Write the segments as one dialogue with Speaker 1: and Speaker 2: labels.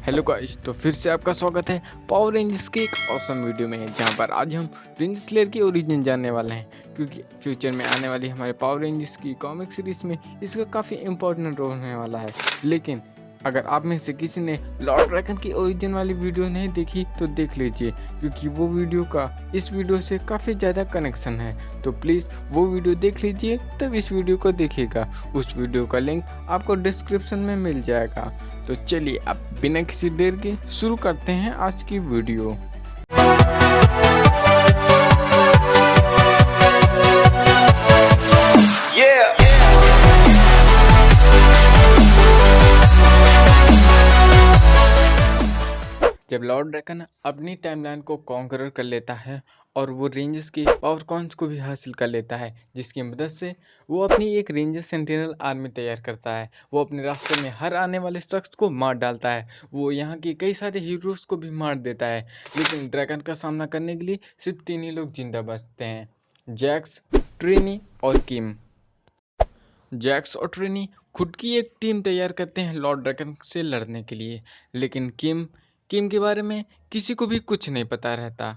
Speaker 1: Hello guys, तो फिर से आपका स्वागत है पावर रेंजर्स की एक ऑसम वीडियो में, जहां पर आज हम रेंजर स्लेयर की ओरिजिन जानने वाले हैं। क्योंकि फ्यूचर में आने वाली हमारे पावर रेंजर्स की कॉमिक सीरीज में इसका काफ़ी इंपॉर्टेंट रोल होने वाला है। लेकिन अगर आप में से किसी ने लॉर्ड ड्रैगन की ओरिजिन वाली वीडियो नहीं देखी तो देख लीजिए, क्योंकि वो वीडियो का इस वीडियो से काफ़ी ज़्यादा कनेक्शन है। तो प्लीज़ वो वीडियो देख लीजिए, तब इस वीडियो को देखिएगा। उस वीडियो का लिंक आपको डिस्क्रिप्शन में मिल जाएगा। तो चलिए अब बिना किसी देर के शुरू करते हैं आज की वीडियो। जब लॉर्ड ड्रैगन अपनी टाइमलाइन को कॉन्करर कर लेता है और वो रेंजर्स की पावर कॉइन्स को भी हासिल कर लेता है, जिसकी मदद से वो अपनी एक रेंजर सेंटिनल आर्मी तैयार करता है। वो अपने रास्ते में हर आने वाले शख्स को मार डालता है। वो यहाँ के कई सारे हीरोज़ को भी मार देता है। लेकिन ड्रैगन का सामना करने के लिए सिर्फ 3 ही लोग जिंदा बचते हैं, जैक्स, ट्रिनी और किम। जैक्स और ट्रिनी खुद की एक टीम तैयार करते हैं लॉर्ड ड्रैगन से लड़ने के लिए। लेकिन किम के बारे में किसी को भी कुछ नहीं पता रहता।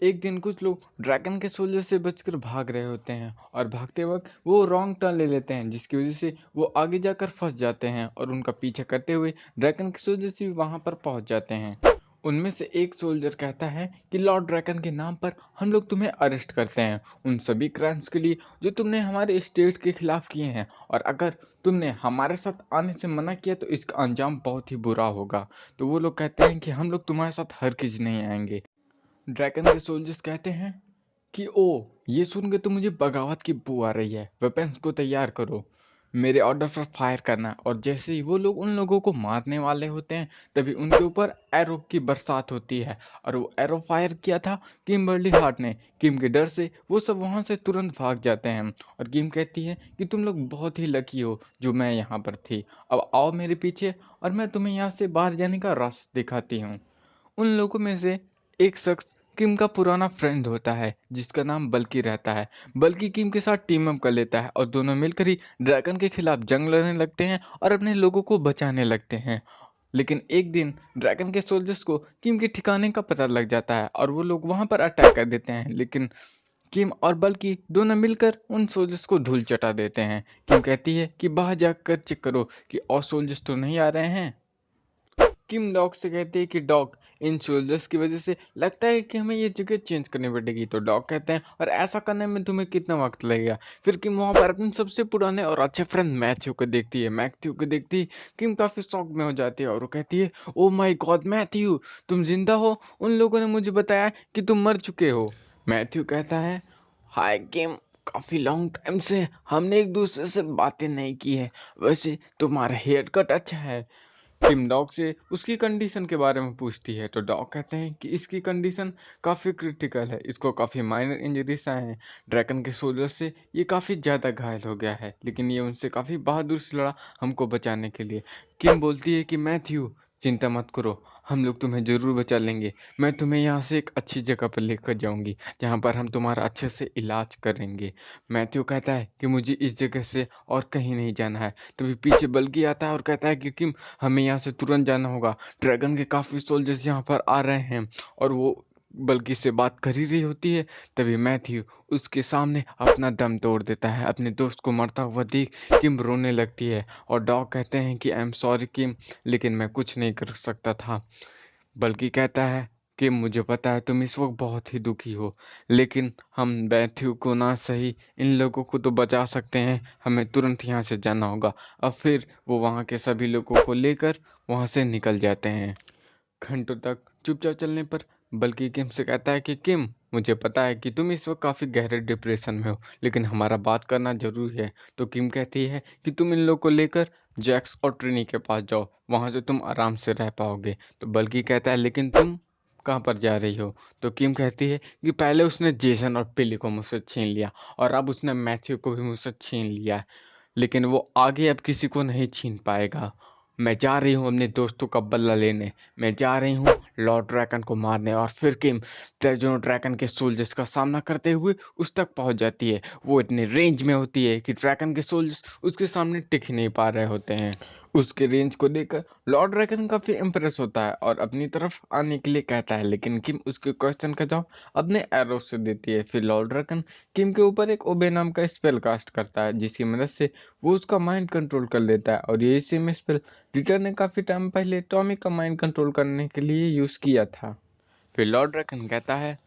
Speaker 1: एक दिन कुछ लोग ड्रैगन के सोल्जर से बचकर भाग रहे होते हैं और भागते वक्त वो रॉन्ग टर्न ले लेते हैं, जिसकी वजह से वो आगे जाकर फंस जाते हैं और उनका पीछा करते हुए ड्रैगन के सोल्जर भी वहां पर पहुंच जाते हैं। उनमें से एक सोल्जर कहता है कि लॉर्ड ड्रैगन के नाम पर हम लोग तुम्हें अरेस्ट करते हैं, उन सभी क्राइम्स के लिए जो तुमने हमारे स्टेट के खिलाफ किए हैं, और अगर तुमने हमारे साथ आने से मना किया तो इसका अंजाम बहुत ही बुरा होगा। तो वो लोग कहते हैं कि हम लोग तुम्हारे साथ हरगिज नहीं आएंगे। ड्रैगन के सोल्जर्स कहते हैं कि ओ, ये सुन के तो मुझे बगावत की बू आ रही है, वेपन्स को तैयार करो, मेरे ऑर्डर पर फायर करना। और जैसे ही वो लोग उन लोगों को मारने वाले होते हैं, तभी उनके ऊपर एरो की बरसात होती है। और वो एरो फायर किया था किम्बर्ली हार्ट ने। किम के डर से वो सब वहां से तुरंत भाग जाते हैं और किम कहती है कि तुम लोग बहुत ही लकी हो जो मैं यहाँ पर थी। अब आओ मेरे पीछे और मैं तुम्हें यहाँ से बाहर जाने का रास्ता दिखाती हूँ। उन लोगों में से एक शख्स किम का पुराना फ्रेंड होता है, जिसका नाम बल्कि रहता है। बल्कि किम के साथ टीम अप कर लेता है और दोनों मिलकर ही ड्रैगन के खिलाफ जंग लड़ने लगते हैं और अपने लोगों को बचाने लगते हैं। लेकिन एक दिन ड्रैगन के सोल्जर्स को किम के ठिकाने का पता लग जाता है और वो लोग वहां पर अटैक कर देते हैं। लेकिन किम और बल्कि दोनों मिलकर उन सोल्जर्स को धूल चटा देते हैं। किम कहती है कि बाहर जाकर चेक करो कि और सोल्जर्स तो नहीं आ रहे हैं। किम डॉग से कहती है कि डॉग, इन सोल्जर्स की वजह से लगता है कि हमें ये जगह चेंज करनी पड़ेगी। तो डॉग कहते हैं, और ऐसा करने में तुम्हें कितना वक्त लगेगा। फिर किम वहां पर अपने सबसे पुराने और अच्छे फ्रेंड मैथ्यू को देखती है। किम काफी शौक में हो जाती है और वो कहती है, ओ माय गॉड मैथ्यू, तुम जिंदा हो, उन लोगों ने मुझे बताया कि तुम मर चुके हो। मैथ्यू कहता है, हाय किम, काफी लॉन्ग टाइम से हमने एक दूसरे से बातें नहीं की है। वैसे तुम्हारा हेयर कट अच्छा है। किम डॉग से उसकी कंडीशन के बारे में पूछती है। तो डॉग कहते हैं कि इसकी कंडीशन काफ़ी क्रिटिकल है, इसको काफ़ी माइनर इंजरीज आए हैं। ड्रैगन के सोल्जर से ये काफ़ी ज़्यादा घायल हो गया है, लेकिन ये उनसे काफ़ी बहादुर से लड़ा हमको बचाने के लिए। किम बोलती है कि मैथ्यू, चिंता मत करो, हम लोग तुम्हें ज़रूर बचा लेंगे। मैं तुम्हें यहाँ से एक अच्छी जगह पर लेकर जाऊँगी, जहाँ पर हम तुम्हारा अच्छे से इलाज करेंगे। मैथ्यू कहता है कि मुझे इस जगह से और कहीं नहीं जाना है। तभी पीछे बल्कि आता है और कहता है कि किम, हमें यहाँ से तुरंत जाना होगा, ड्रैगन के काफ़ी सोल्जर्स यहाँ पर आ रहे हैं। और वो बल्कि से बात कर ही रही होती है, तभी मैथ्यू उसके सामने अपना दम तोड़ देता है। अपने दोस्त को मरता हुआ देख किम रोने लगती है और डॉग कहते हैं कि आई एम सॉरी किम, लेकिन मैं कुछ नहीं कर सकता था। बल्कि कहता है कि मुझे पता है तुम इस वक्त बहुत ही दुखी हो, लेकिन हम मैथ्यू को ना सही, इन लोगों को तो बचा सकते हैं, हमें तुरंत यहाँ से जाना होगा। अब फिर वो वहाँ के सभी लोगों को लेकर वहाँ से निकल जाते हैं। घंटों तक चुपचाप चलने पर बल्कि किम से कहता है कि किम, मुझे पता है कि तुम इस वक्त काफ़ी गहरे डिप्रेशन में हो, लेकिन हमारा बात करना जरूरी है। तो किम कहती है कि तुम इन लोग को लेकर जैक्स और ट्रिनी के पास जाओ, वहाँ से तुम आराम से रह पाओगे। तो बल्कि कहता है, लेकिन तुम कहाँ पर जा रही हो। तो किम कहती है कि पहले उसने जेसन और पिली को मुझसे छीन लिया और अब उसने मैथ्यू को भी मुझसे छीन लिया है, लेकिन वो आगे अब किसी को नहीं छीन पाएगा। मैं जा रही हूँ अपने दोस्तों का बदला लेने, मैं जा रही हूँ लॉर्ड ड्रैकन को मारने और फिर किम तेजनो ड्रैकन के सोल्जर्स का सामना करते हुए उस तक पहुंच जाती है। वो इतने रेंज में होती है कि ड्रैकन के सोल्जर्स उसके सामने टिक ही नहीं पा रहे होते हैं। उसके रेंज को देखकर लॉर्ड ड्रैकन काफी इम्प्रेस होता है और अपनी तरफ आने के लिए कहता है, लेकिन किम उसके क्वेश्चन का जवाब अपने एरो से देती है। फिर लॉर्ड ड्रैकन किम के ऊपर एक ओबे नाम का स्पेल कास्ट करता है, जिसकी मदद से वो उसका माइंड कंट्रोल कर लेता है। और ये सेम स्पेल रिटर ने काफी टाइम पहले टॉमी का माइंड कंट्रोल करने के लिए यूज किया था। फिर लॉर्ड ड्रैकन कहता है,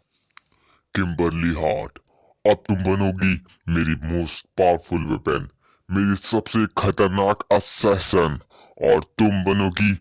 Speaker 2: किम्बरली हार्ट, अब तुम बनोगी मेरी मोस्ट पावरफुल वेपन, मेरी सबसे खतरनाक असैसन, और तुम बनोगी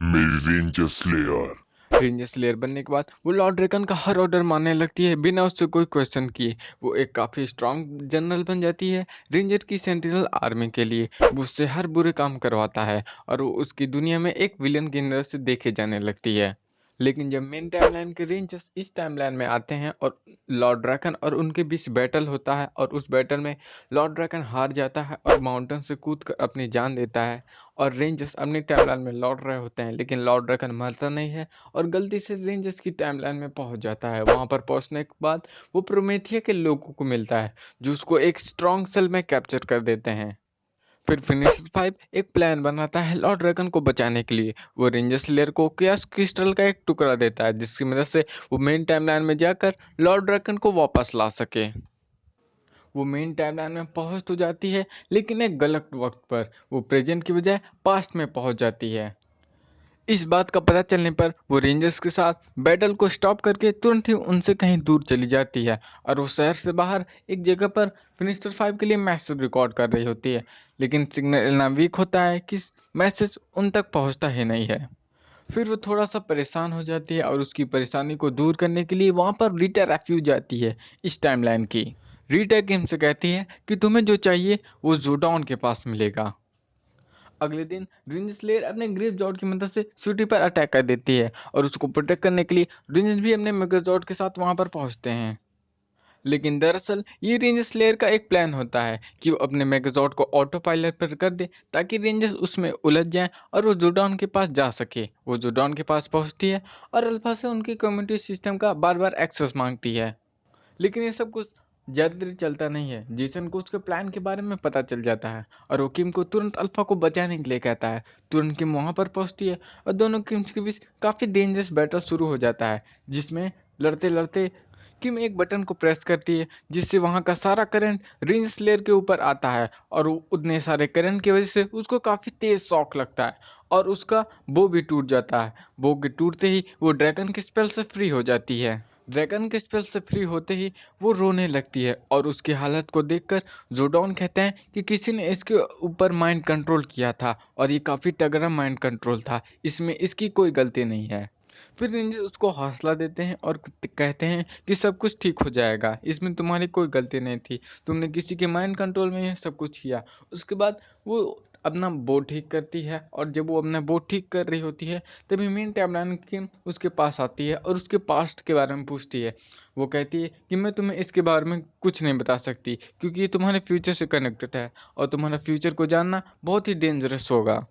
Speaker 2: मेरी रेंजर स्लेयर।
Speaker 1: रेंजर स्लेयर बनने के बाद वो लॉर्ड ड्रैकन का हर ऑर्डर मानने लगती है बिना उससे कोई क्वेश्चन किए। वो एक काफ़ी स्ट्रांग जनरल बन जाती है रेंजर की सेंटिनल आर्मी के लिए। वो उससे हर बुरे काम करवाता है और वो उसकी दुनिया में एक विलन की नज़र से देखे जाने लगती है। लेकिन जब मेन टाइमलाइन के रेंजर्स इस टाइमलाइन में आते हैं और लॉर्ड ड्रैकन और उनके बीच बैटल होता है और उस बैटल में लॉर्ड ड्रैकन हार जाता है और माउंटेन से कूद कर अपनी जान देता है और रेंजर्स अपनी टाइमलाइन में लौट रहे होते हैं, लेकिन लॉर्ड ड्रैकन मरता नहीं है और गलती से रेंजर्स की टाइमलाइन में पहुंच जाता है। वहां पर पहुंचने के बाद वो प्रोमेथिया के लोगों को मिलता है जो उसको एक स्ट्रॉन्ग सेल में कैप्चर कर देते हैं। फिर फिनिशर 5 एक प्लान बनाता है लॉर्ड ड्रैगन को बचाने के लिए। वो रेंजर स्लेयर को कियास क्रिस्टल का एक टुकड़ा देता है जिसकी मदद से वो मेन टाइमलाइन में जाकर लॉर्ड ड्रैगन को वापस ला सके। वो मेन टाइमलाइन में पहुंच तो जाती है, लेकिन एक गलत वक्त पर वो प्रेजेंट की बजाय पास्ट में पहुंच जाती है। इस बात का पता चलने पर वो रेंजर्स के साथ बैटल को स्टॉप करके तुरंत ही उनसे कहीं दूर चली जाती है और वो शहर से बाहर एक जगह पर फिनिस्टर 5 के लिए मैसेज रिकॉर्ड कर रही होती है, लेकिन सिग्नल इतना वीक होता है कि मैसेज उन तक पहुंचता ही नहीं है। फिर वो थोड़ा सा परेशान हो जाती है और उसकी परेशानी को दूर करने के लिए वहाँ पर रीटा रेफ्यूज आती है इस टाइमलाइन की। रीटा किम से कहती है कि तुम्हें जो चाहिए वो जोडाउन के पास मिलेगा। अगले दिन रेंजर स्लेयर अपने ग्रेव जॉर्ड की मदद से सिटी पर अटैक कर देती है और उसको प्रोटेक्ट करने के लिए रेंजर्स भी अपने मेगाजॉर्ड के साथ वहां पर पहुंचते हैं। लेकिन दरअसल ये रेंजर स्लेयर का एक प्लान होता है कि वो अपने मेगाजॉर्ड को ऑटो पायलट पर कर दे ताकि रेंजर्स उसमें उलझ जाएं और वो जोडान के पास जा सके। वो जोडान के पास पहुंचती है और अल्फा से उनकी कम्युनिटी सिस्टम का बार बार एक्सेस मांगती है। लेकिन ये सब कुछ ज़्यादा देर चलता नहीं है। जेसन को उसके प्लान के बारे में पता चल जाता है और वो किम को तुरंत अल्फा को बचाने के लिए कहता है। तुरंत किम वहाँ पर पहुँचती है और दोनों किम्स के बीच काफ़ी डेंजरस बैटल शुरू हो जाता है, जिसमें लड़ते लड़ते किम एक बटन को प्रेस करती है जिससे वहाँ का सारा करंट रेंज स्लेयर के ऊपर आता है और वो उतने सारे करंट की वजह से उसको काफ़ी तेज शॉक लगता है और उसका बो भी टूट जाता है। बो के टूटते ही वो ड्रैगन के स्पेल से फ्री हो जाती है। ड्रैगन के स्पेल से फ्री होते ही वो रोने लगती है और उसकी हालत को देखकर जोडॉन कहते हैं कि किसी ने इसके ऊपर माइंड कंट्रोल किया था और ये काफ़ी तगड़ा माइंड कंट्रोल था, इसमें इसकी कोई गलती नहीं है। फिर रेंजर्स उसको हौसला देते हैं और कहते हैं कि सब कुछ ठीक हो जाएगा, इसमें तुम्हारी कोई गलती नहीं थी, तुमने किसी के माइंड कंट्रोल में ये सब कुछ किया। उसके बाद वो अपना बोट ठीक करती है और जब वो अपना बोट ठीक कर रही होती है तभी मेन टाइमलाइन की उसके पास आती है और उसके पास्ट के बारे में पूछती है। वो कहती है कि मैं तुम्हें इसके बारे में कुछ नहीं बता सकती क्योंकि ये तुम्हारे फ्यूचर से कनेक्टेड है और तुम्हारा फ्यूचर को जानना बहुत ही डेंजरस होगा।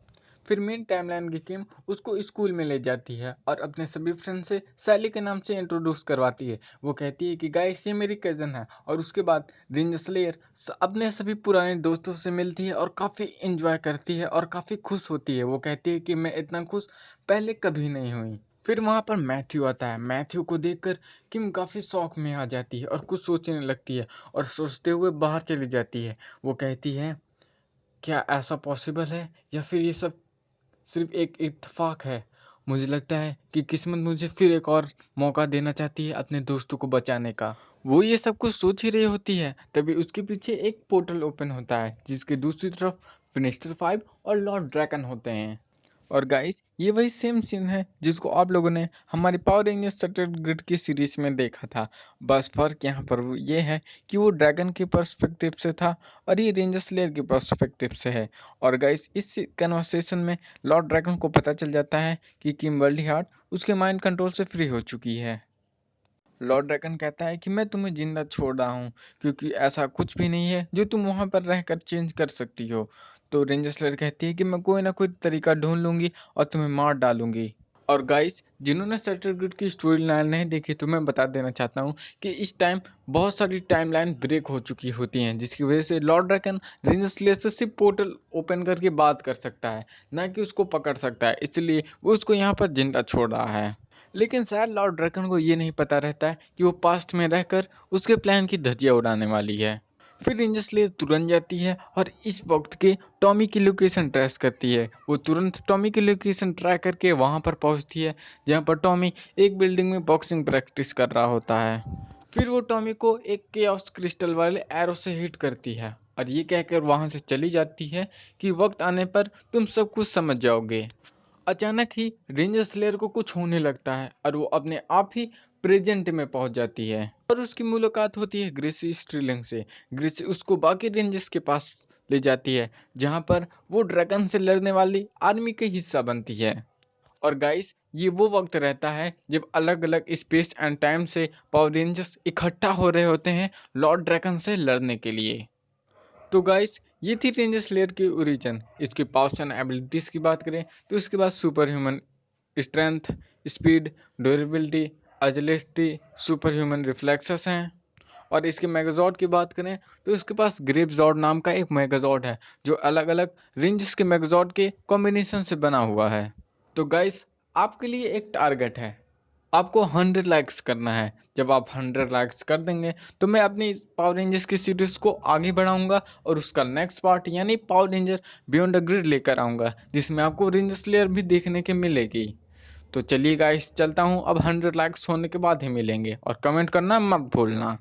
Speaker 1: फिर मेन टाइमलाइन की किम उसको स्कूल में ले जाती है और अपने सभी फ्रेंड से सैली के नाम से इंट्रोड्यूस करवाती है। वो कहती है कि गाइस ये मेरी कज़न है और उसके बाद रेंजर स्लेयर अपने सभी पुराने दोस्तों से मिलती है और काफ़ी इंजॉय करती है और काफ़ी खुश होती है। वो कहती है कि मैं इतना खुश पहले कभी नहीं हुई। फिर वहाँ पर मैथ्यू आता है। मैथ्यू को देखकर किम काफ़ी शौक में आ जाती है और कुछ सोचने लगती है और सोचते हुए बाहर चली जाती है। वो कहती है, क्या ऐसा पॉसिबल है या फिर ये सब सिर्फ एक इत्तेफाक है? मुझे लगता है कि किस्मत मुझे फिर एक और मौका देना चाहती है अपने दोस्तों को बचाने का। वो ये सब कुछ सोच ही रही होती है तभी उसके पीछे एक पोर्टल ओपन होता है जिसके दूसरी तरफ फिनिस्टर 5 और लॉर्ड ड्रैगन होते हैं। और गाइस ये वही सेम सीन है जिसको आप लोगों ने हमारी पावर रेंजर्स शटल ग्रिड की सीरीज में देखा था। बस फर्क यहाँ पर ये है कि वो ड्रैगन के पर्सपेक्टिव से था और ये रेंजर स्लेयर के पर्सपेक्टिव से है। और गाइस इस कन्वर्सेशन में लॉर्ड ड्रैगन को पता चल जाता है कि किम्बर्ली हार्ट उसके माइंड कंट्रोल से फ्री हो चुकी है। लॉर्ड ड्रैगन कहता है कि मैं तुम्हें जिंदा छोड़ रहा हूँ क्योंकि ऐसा कुछ भी नहीं है जो तुम वहाँ पर रहकर चेंज कर सकती हो। तो रेंजर स्लेयर कहती है कि मैं कोई ना कोई तरीका ढूंढ लूंगी और तुम्हें मार डालूंगी। और गाइस, जिन्होंने शटर ग्रिड की स्टोरी लाइन नहीं देखी तो मैं बता देना चाहता हूँ कि इस टाइम बहुत सारी टाइमलाइन ब्रेक हो चुकी होती हैं, जिसकी वजह से लॉर्ड ड्रैकन रेंजर स्लेयर से सिर्फ पोर्टल ओपन करके बात कर सकता है, ना कि उसको पकड़ सकता है। इसलिए वो उसको यहाँ पर जिंदा छोड़ रहा है। लेकिन शायद लॉर्ड ड्रैकन को ये नहीं पता रहता है कि वो पास्ट में रहकर उसके प्लान की धज्जियां उड़ाने वाली है। फिर रेंजर स्लेयर तुरंत जाती है और इस वक्त के टॉमी की लोकेशन ट्रेस करती है। वो तुरंत टॉमी की लोकेशन ट्रैक करके वहां पर पहुंचती है, जहां पर टॉमी एक बिल्डिंग में बॉक्सिंग प्रैक्टिस कर रहा होता है। फिर वो टॉमी को एक केओस क्रिस्टल वाले एरो से हिट करती है और ये कहकर वहां से चली जाती है कि वक्त आने पर तुम सब कुछ समझ जाओगे। अचानक ही रेंजर स्लेयर को कुछ होने लगता है और वो अपने आप ही प्रेजेंट में पहुंच जाती है और उसकी मुलाकात होती है ग्रेसी स्ट्रीलिंग से। ग्रेसी उसको बाकी रेंजर्स के पास ले जाती है, जहां पर वो ड्रैगन से लड़ने वाली आर्मी का हिस्सा बनती है। और गाइस, ये वो वक्त रहता है जब अलग अलग स्पेस एंड टाइम से पावर रेंजर्स इकट्ठा हो रहे होते हैं लॉर्ड ड्रैगन से लड़ने के लिए। तो गाइस, ये थी रेंजर स्लेयर की ओरिजिन। इसके पावर्स एंड एबिलिटीज़ की बात करें तो इसके पास super human strength, speed, durability, agility, super human reflexes हैं। और इसके मेगाजॉर्ड की बात करें तो इसके पास ग्रेपजॉर्ड नाम का एक मेगाजॉर्ड है, जो अलग अलग रेंजेस के मेगाजॉर्ड के कॉम्बिनेशन से बना हुआ है। तो गाइस, आपके लिए एक टारगेट है, आपको 100 लाइक्स करना है। जब आप 100 लाइक्स कर देंगे तो मैं अपनी इस पावर रेंजर्स की सीरीज को आगे बढ़ाऊंगा और उसका नेक्स्ट पार्ट यानी power ranger beyond the grid लेकर आऊंगा, जिसमें आपको रेंजर स्लेयर भी देखने के मिलेगी। तो चलिए गाइस, चलता हूँ। अब 100 लाइक्स होने के बाद ही मिलेंगे और कमेंट करना मत भूलना।